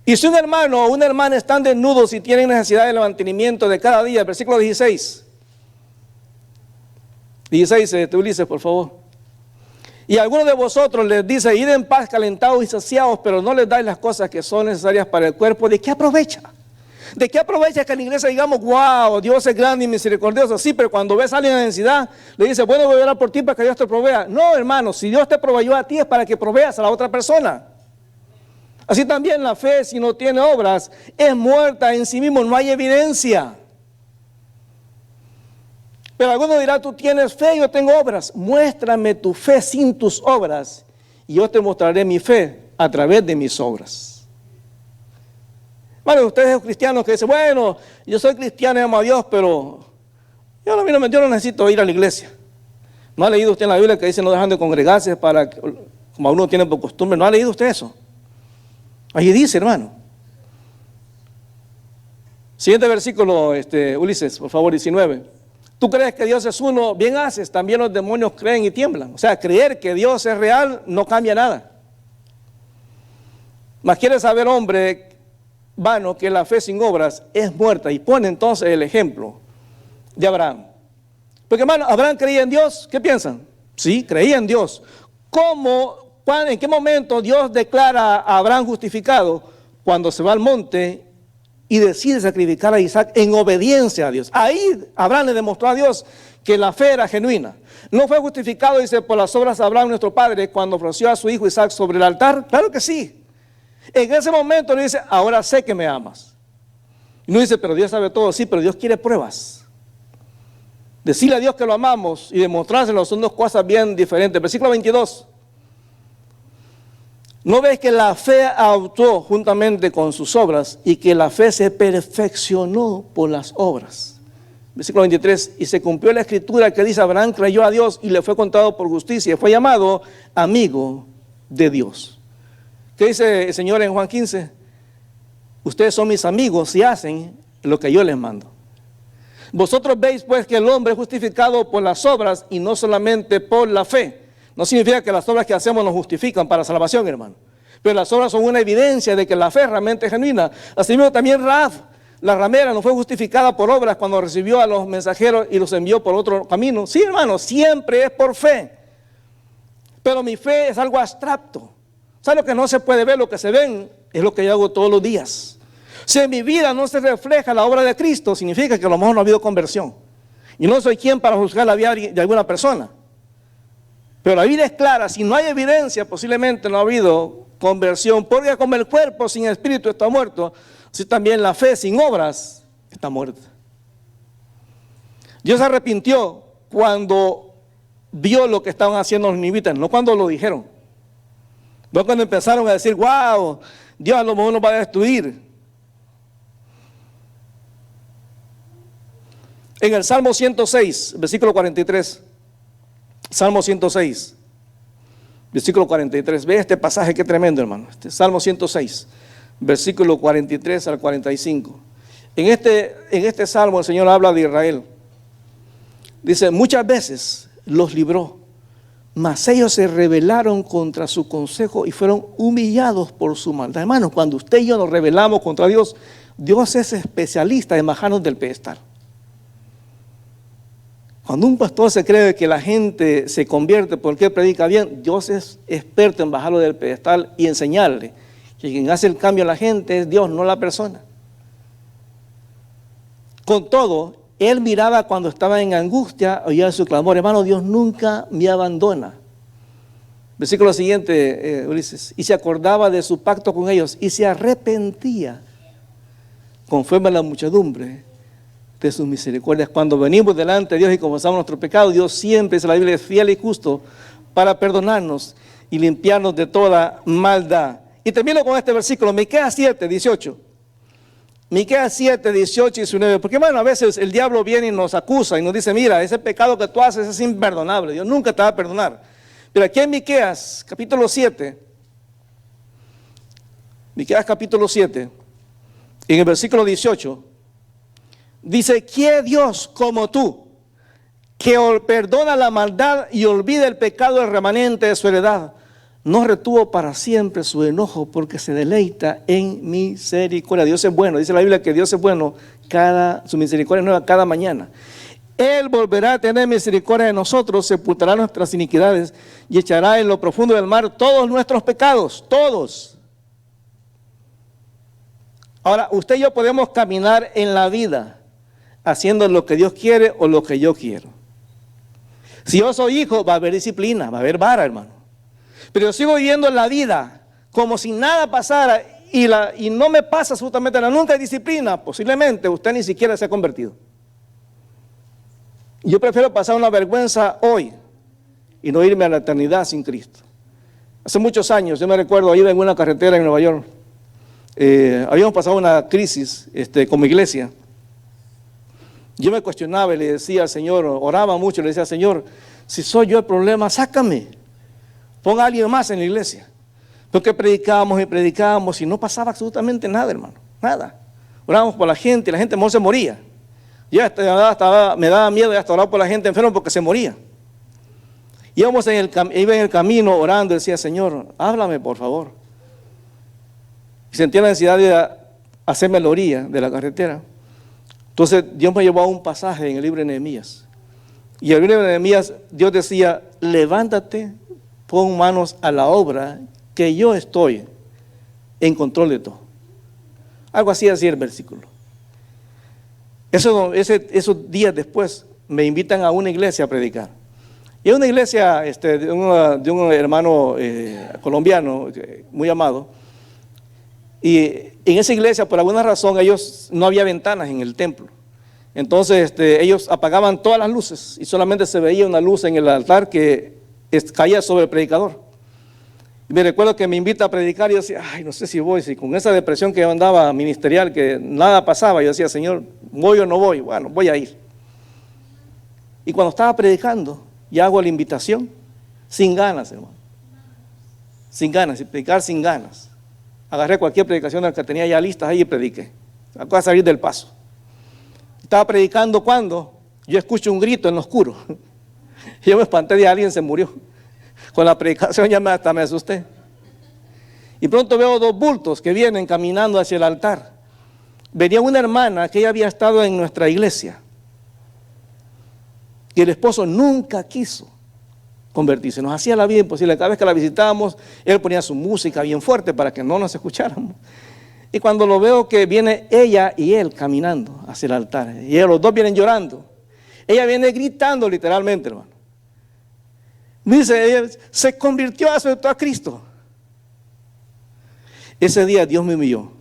Speaker 1: Y si un hermano o una hermana están desnudos y tienen necesidad del mantenimiento de cada día, versículo 16. 16, Ulises, por favor. Y alguno de vosotros les dice, id en paz calentados y saciados, pero no les dais las cosas que son necesarias para el cuerpo, ¿de qué aprovecha? ¿De qué aprovecha que en la iglesia digamos, wow, Dios es grande y misericordioso? Sí, pero cuando ves a alguien en necesidad, le dice, bueno, voy a orar por ti para que Dios te provea. No, hermano, si Dios te proveyó a ti es para que proveas a la otra persona. Así también la fe, si no tiene obras, es muerta en sí mismo, no hay evidencia. Pero alguno dirá, tú tienes fe y yo tengo obras. Muéstrame tu fe sin tus obras y yo te mostraré mi fe a través de mis obras. Bueno, ustedes cristianos que dicen, bueno, yo soy cristiano y amo a Dios, pero yo no necesito ir a la iglesia. ¿No ha leído usted en la Biblia que dice no dejan de congregarse para, como uno tiene por costumbre? ¿No ha leído usted eso? Ahí dice, hermano. Siguiente versículo, Ulises, por favor, 19. Tú crees que Dios es uno, bien haces, también los demonios creen y tiemblan. O sea, creer que Dios es real no cambia nada. Mas quieres saber, hombre, vano, que la fe sin obras es muerta. Y pone entonces el ejemplo de Abraham. Porque, hermano, Abraham creía en Dios. ¿Qué piensan? Sí, creía en Dios. ¿En qué momento Dios declara a Abraham justificado? Cuando se va al monte y decide sacrificar a Isaac en obediencia a Dios. Ahí Abraham le demostró a Dios que la fe era genuina. No fue justificado, dice, por las obras de Abraham, nuestro padre, cuando ofreció a su hijo Isaac sobre el altar. Claro que sí. En ese momento le dice, ahora sé que me amas. Y no dice, pero Dios sabe todo. Sí, pero Dios quiere pruebas. Decirle a Dios que lo amamos y demostrárselo son dos cosas bien diferentes. Versículo 22. ¿No ves que la fe actuó juntamente con sus obras y que la fe se perfeccionó por las obras? Versículo 23, y se cumplió la escritura que dice, Abraham creyó a Dios y le fue contado por justicia, y fue llamado amigo de Dios. ¿Qué dice el Señor en Juan 15? Ustedes son mis amigos si hacen lo que yo les mando. Vosotros veis pues que el hombre es justificado por las obras y no solamente por la fe. No significa que las obras que hacemos nos justifican para salvación, hermano. Pero las obras son una evidencia de que la fe realmente es genuina. Asimismo también Rahab, la ramera, no fue justificada por obras cuando recibió a los mensajeros y los envió por otro camino. Sí, hermano, siempre es por fe. Pero mi fe es algo abstracto. ¿Sabe lo que no se puede ver? Lo que se ven es lo que yo hago todos los días. Si en mi vida no se refleja la obra de Cristo, significa que a lo mejor no ha habido conversión. Y no soy quien para juzgar la vida de alguna persona. Pero la vida es clara, si no hay evidencia, posiblemente no ha habido conversión, porque como el cuerpo sin espíritu está muerto, así también la fe sin obras está muerta. Dios se arrepintió cuando vio lo que estaban haciendo los ninivitas, no cuando lo dijeron. No cuando empezaron a decir, wow, Dios a lo mejor nos va a destruir. En el Salmo 106, versículo 43, Salmo 106, versículo 43. Ve este pasaje, qué tremendo, hermano. Salmo 106, versículo 43 al 45. En este salmo el Señor habla de Israel. Dice, muchas veces los libró, mas ellos se rebelaron contra su consejo y fueron humillados por su maldad. Hermanos, cuando usted y yo nos rebelamos contra Dios, Dios es especialista en bajarnos del pedestal. Cuando un pastor se cree que la gente se convierte porque predica bien, Dios es experto en bajarlo del pedestal y enseñarle que quien hace el cambio a la gente es Dios, no la persona. Con todo, él miraba cuando estaba en angustia, oía su clamor, hermano, Dios nunca me abandona. Versículo siguiente, Ulises. Y se acordaba de su pacto con ellos y se arrepentía conforme a la muchedumbre de sus misericordias. Cuando venimos delante de Dios y confesamos nuestro pecado, Dios siempre, dice la Biblia, es fiel y justo para perdonarnos y limpiarnos de toda maldad. Y termino con este versículo, Miqueas 7, 18. Miqueas 7, 18 y 19. Porque bueno, a veces el diablo viene y nos acusa y nos dice, mira, ese pecado que tú haces es imperdonable, Dios nunca te va a perdonar. Pero aquí en Miqueas, capítulo 7, Miqueas capítulo 7, en el versículo 18, dice, ¿qué Dios como tú, que perdona la maldad y olvida el pecado del remanente de su heredad, no retuvo para siempre su enojo porque se deleita en misericordia? Dios es bueno, dice la Biblia que Dios es bueno, su misericordia es nueva cada mañana. Él volverá a tener misericordia de nosotros, sepultará nuestras iniquidades y echará en lo profundo del mar todos nuestros pecados, todos. Ahora, usted y yo podemos caminar en la vida haciendo lo que Dios quiere o lo que yo quiero. Si yo soy hijo, va a haber disciplina, va a haber vara, hermano. Pero yo sigo viviendo en la vida como si nada pasara y no me pasa absolutamente nada, nunca hay disciplina, posiblemente usted ni siquiera se ha convertido. Yo prefiero pasar una vergüenza hoy y no irme a la eternidad sin Cristo. Hace muchos años, yo me recuerdo, iba en una carretera en Nueva York, habíamos pasado una crisis como iglesia. Yo me cuestionaba y le decía al Señor, oraba mucho, le decía, Señor, si soy yo el problema, sácame, ponga a alguien más en la iglesia. Porque predicábamos y no pasaba absolutamente nada, hermano, nada. Orábamos por la gente y la gente mejor se moría. Yo hasta me daba miedo hasta orar por la gente enferma porque se moría. Iba en el camino orando y decía, Señor, háblame por favor. Y sentía la necesidad de hacerme a la orilla de la carretera. Entonces Dios me llevó a un pasaje en el libro de Nehemías. Y en el libro de Nehemías Dios decía, levántate, pon manos a la obra, que yo estoy en control de todo. Algo así decía el versículo. Esos días después me invitan a una iglesia a predicar. Y es una iglesia de un hermano colombiano muy amado. Y en esa iglesia, por alguna razón, no había ventanas en el templo. Entonces ellos apagaban todas las luces y solamente se veía una luz en el altar que caía sobre el predicador. Y me recuerdo que me invita a predicar y yo decía, ay, no sé si voy, si con esa depresión que yo andaba ministerial, que nada pasaba, yo decía, Señor, ¿voy o no voy? Bueno, voy a ir. Y cuando estaba predicando, ya hago la invitación, sin ganas, hermano. Sin ganas, y predicar sin ganas. Agarré cualquier predicación que tenía ya listas ahí y prediqué. Acabo de salir del paso. Estaba predicando cuando yo escucho un grito en lo oscuro. Yo me espanté de alguien, se murió. Con la predicación ya hasta me asusté. Y pronto veo dos bultos que vienen caminando hacia el altar. Venía una hermana que ella había estado en nuestra iglesia. Y el esposo nunca quiso convertirse. Nos hacía la vida imposible. Cada vez que la visitábamos, él ponía su música bien fuerte para que no nos escucháramos. Y cuando lo veo que viene ella y él caminando hacia el altar, y ellos los dos vienen llorando. Ella viene gritando literalmente, hermano. Dice, ella se convirtió, aceptó a Cristo. Ese día Dios me humilló.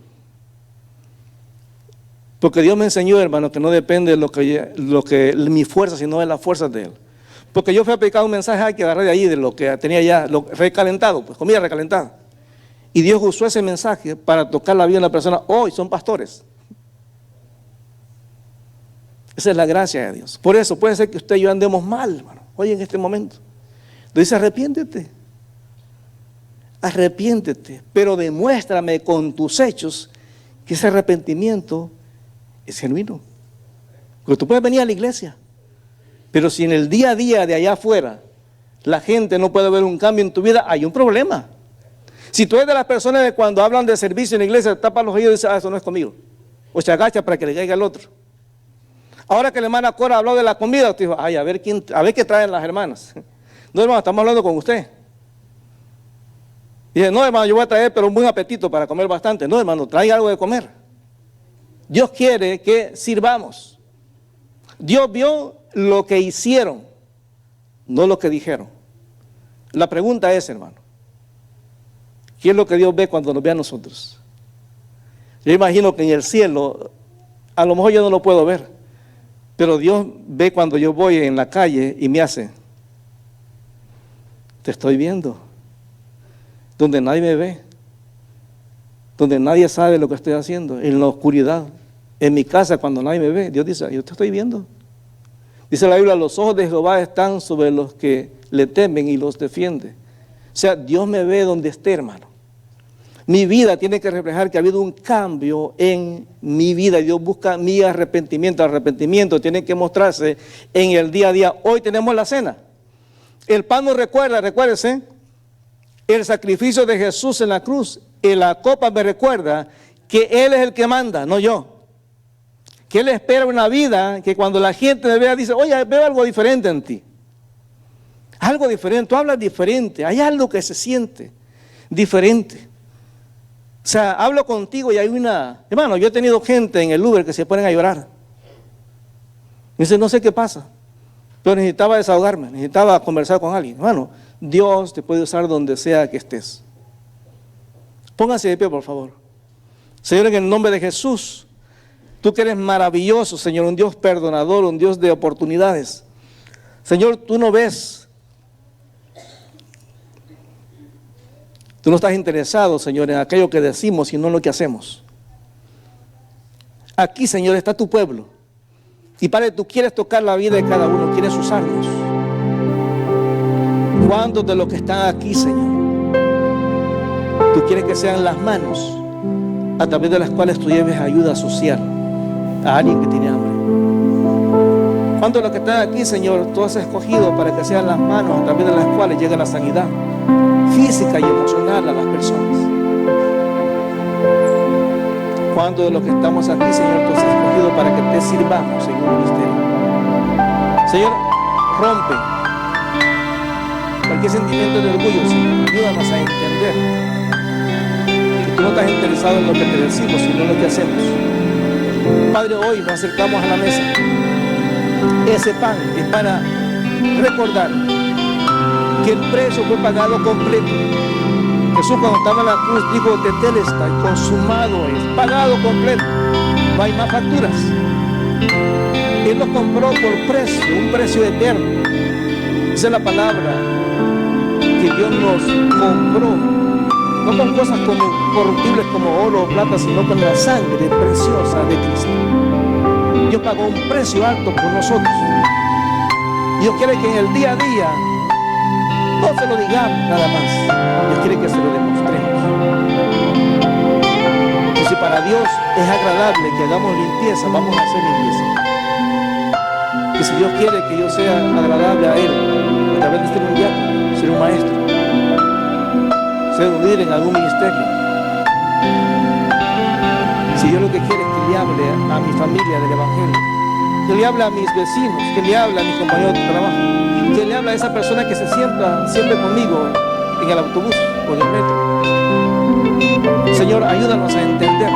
Speaker 1: Porque Dios me enseñó, hermano, que no depende de lo que mi fuerza, sino de las fuerzas de Él. Porque yo fui a predicar un mensaje, hay que agarrar de ahí, de lo que tenía ya recalentado, pues comida recalentada. Y Dios usó ese mensaje para tocar la vida de la persona. Hoy son pastores. Esa es la gracia de Dios. Por eso puede ser que usted y yo andemos mal, hermano, hoy en este momento. Dice, arrepiéntete, pero demuéstrame con tus hechos que ese arrepentimiento es genuino. Porque tú puedes venir a la iglesia, pero si en el día a día de allá afuera la gente no puede ver un cambio en tu vida, hay un problema. Si tú eres de las personas que cuando hablan de servicio en la iglesia, tapan los oídos y dicen, eso no es conmigo, o se agacha para que le caiga al otro. Ahora que la hermana Cora habló de la comida, usted dijo, ay, a ver qué traen las hermanas. No, hermano, estamos hablando con usted. Dice, no, hermano, yo voy a traer, pero un buen apetito para comer bastante. No, hermano, traiga algo de comer. Dios quiere que sirvamos. Dios vio lo que hicieron, no lo que dijeron. La pregunta es, hermano, ¿qué es lo que Dios ve cuando nos ve a nosotros? Yo imagino que en el cielo, a lo mejor yo no lo puedo ver, pero Dios ve cuando yo voy en la calle y me hace, te estoy viendo, donde nadie me ve, donde nadie sabe lo que estoy haciendo, en la oscuridad, en mi casa cuando nadie me ve, Dios dice, yo te estoy viendo. Dice la Biblia, los ojos de Jehová están sobre los que le temen y los defiende. O sea, Dios me ve donde esté, hermano. Mi vida tiene que reflejar que ha habido un cambio en mi vida. Dios busca mi arrepentimiento. El arrepentimiento tiene que mostrarse en el día a día. Hoy tenemos la cena. El pan nos recuerda, recuérdese, el sacrificio de Jesús en la cruz. Y la copa me recuerda que Él es el que manda, no yo. Que Él espera una vida que cuando la gente me vea dice, oye, veo algo diferente en ti. Algo diferente, tú hablas diferente, hay algo que se siente diferente. O sea, hablo contigo y hay una... Hermano, yo he tenido gente en el Uber que se ponen a llorar. Me dice, no sé qué pasa, pero necesitaba desahogarme, necesitaba conversar con alguien. Hermano, Dios te puede usar donde sea que estés. Pónganse de pie, por favor. Señor, en el nombre de Jesús, tú que eres maravilloso, Señor, un Dios perdonador, un Dios de oportunidades. Señor, tú no ves. Tú no estás interesado, Señor, en aquello que decimos, sino en lo que hacemos. Aquí, Señor, está tu pueblo. Y Padre, tú quieres tocar la vida de cada uno, quieres usarnos. ¿Cuántos de los que están aquí, Señor, tú quieres que sean las manos a través de las cuales tú lleves ayuda social a alguien que tiene hambre? ¿Cuántos de los que están aquí, Señor, tú has escogido para que sean las manos a través de las cuales llegue la sanidad física y emocional a las personas? ¿Cuántos de los que estamos aquí, Señor, tú has escogido para que te sirvamos en un ministerio? Señor, rompe cualquier sentimiento de orgullo, Señor. Ayúdanos a entender que tú no estás interesado en lo que te decimos, sino en lo que hacemos. Padre, hoy nos acercamos a la mesa. Ese pan es para recordar que el precio fue pagado completo. Jesús, cuando estaba en la cruz, dijo, tetelestai, consumado es, pagado completo, no hay más facturas. Él lo compró por precio, un precio eterno. Esa es la palabra, que Dios nos compró, no con cosas como corruptibles como oro o plata, sino con la sangre preciosa de Cristo. Dios pagó un precio alto por nosotros. Dios quiere que en el día a día no se lo digamos nada más. Dios quiere que se lo demostremos. Y si para Dios es agradable que hagamos limpieza, vamos a hacer limpieza. Y si Dios quiere que yo sea agradable a Él, a través de ser un diácono, ser un maestro, ser un líder en algún ministerio, si Dios lo que quiere es que le hable a mi familia del Evangelio, que le hable a mis vecinos, que le hable a mis compañeros de trabajo, que le hable a esa persona que se sienta siempre conmigo en el autobús o en el metro. Señor, ayúdanos a entender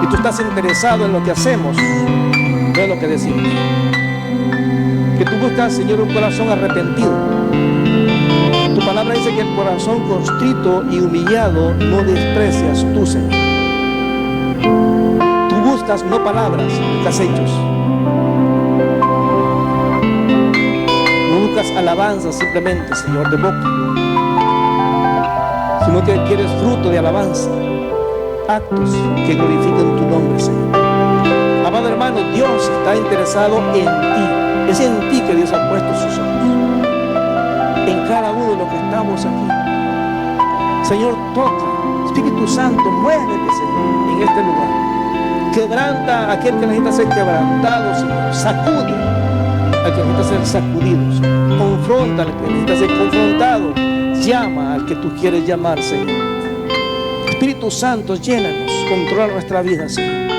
Speaker 1: que tú estás interesado en lo que hacemos, no en lo que decimos. Que tú buscas, Señor, un corazón arrepentido. Tu palabra dice que el corazón contrito y humillado no desprecias tú, Señor. Tú buscas no palabras, buscas hechos. No buscas alabanza simplemente, Señor, de boca, sino que quieres fruto de alabanza, actos que glorifiquen tu nombre, Señor. Amado hermano, Dios está interesado en ti. Es en ti que Dios ha puesto sus ojos, en cada uno de los que estamos aquí. Señor, toca, Espíritu Santo, muévete, Señor, en este lugar. Quebranta a aquel que necesita ser quebrantado, Señor. Sacude al que necesita ser sacudido, Señor. Confronta al que necesita ser confrontado. Llama al que tú quieres llamar, Señor. Espíritu Santo, llénanos, controla nuestra vida, Señor.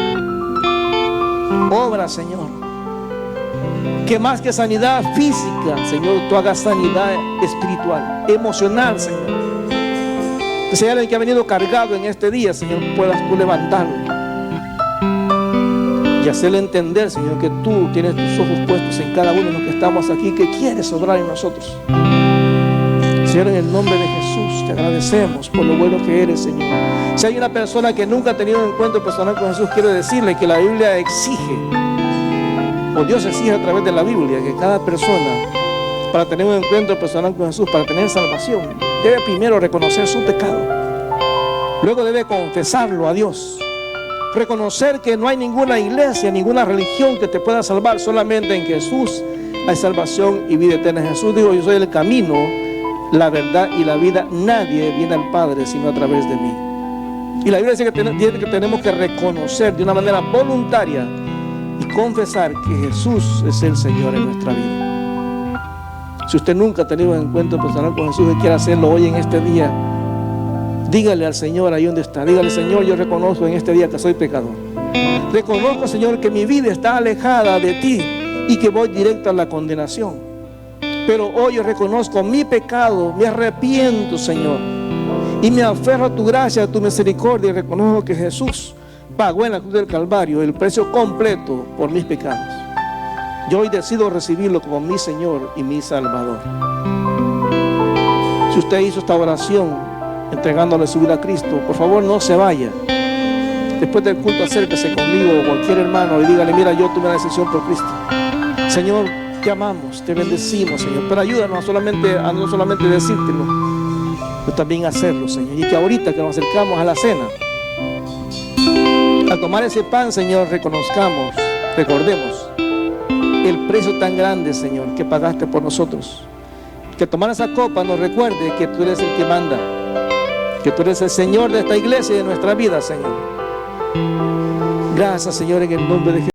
Speaker 1: Obra, Señor. Que más que sanidad física, Señor, tú hagas sanidad espiritual, emocional, Señor. Que sea alguien que ha venido cargado en este día, Señor, puedas tú levantarlo y hacerle entender, Señor, que tú tienes tus ojos puestos en cada uno de los que estamos aquí, que quieres obrar en nosotros. Señor, en el nombre de Jesús, te agradecemos por lo bueno que eres, Señor. Si hay una persona que nunca ha tenido un encuentro personal con Jesús, quiero decirle que la Biblia exige, o Dios exige a través de la Biblia, que cada persona, para tener un encuentro personal con Jesús, para tener salvación, debe primero reconocer su pecado. Luego debe confesarlo a Dios. Reconocer que no hay ninguna iglesia, ninguna religión que te pueda salvar. Solamente en Jesús hay salvación y vida eterna. Jesús dijo: yo soy el camino, la verdad y la vida. Nadie viene al Padre sino a través de mí. Y la Biblia dice que tenemos que reconocer de una manera voluntaria y confesar que Jesús es el Señor en nuestra vida. Si usted nunca ha tenido un encuentro personal con Jesús y quiere hacerlo hoy en este día, dígale al Señor ahí donde está. Dígale: Señor, yo reconozco en este día que soy pecador. Reconozco, Señor, que mi vida está alejada de ti y que voy directo a la condenación. Pero hoy yo reconozco mi pecado, me arrepiento, Señor, y me aferro a tu gracia, a tu misericordia, y reconozco que Jesús pagó en la cruz del Calvario el precio completo por mis pecados. Yo hoy decido recibirlo como mi Señor y mi Salvador. Si usted hizo esta oración entregándole su vida a Cristo, por favor no se vaya. Después del culto, acérquese conmigo o cualquier hermano y dígale: mira, yo tomé una decisión por Cristo. Señor, te amamos, te bendecimos, Señor, pero ayúdanos a no solamente decírtelo, pero también hacerlo, Señor. Y que ahorita que nos acercamos a la cena, al tomar ese pan, Señor, recordemos el precio tan grande, Señor, que pagaste por nosotros. Que tomar esa copa nos recuerde que tú eres el que manda, que tú eres el Señor de esta iglesia y de nuestra vida, Señor. Gracias, Señor, en el nombre de Jesús.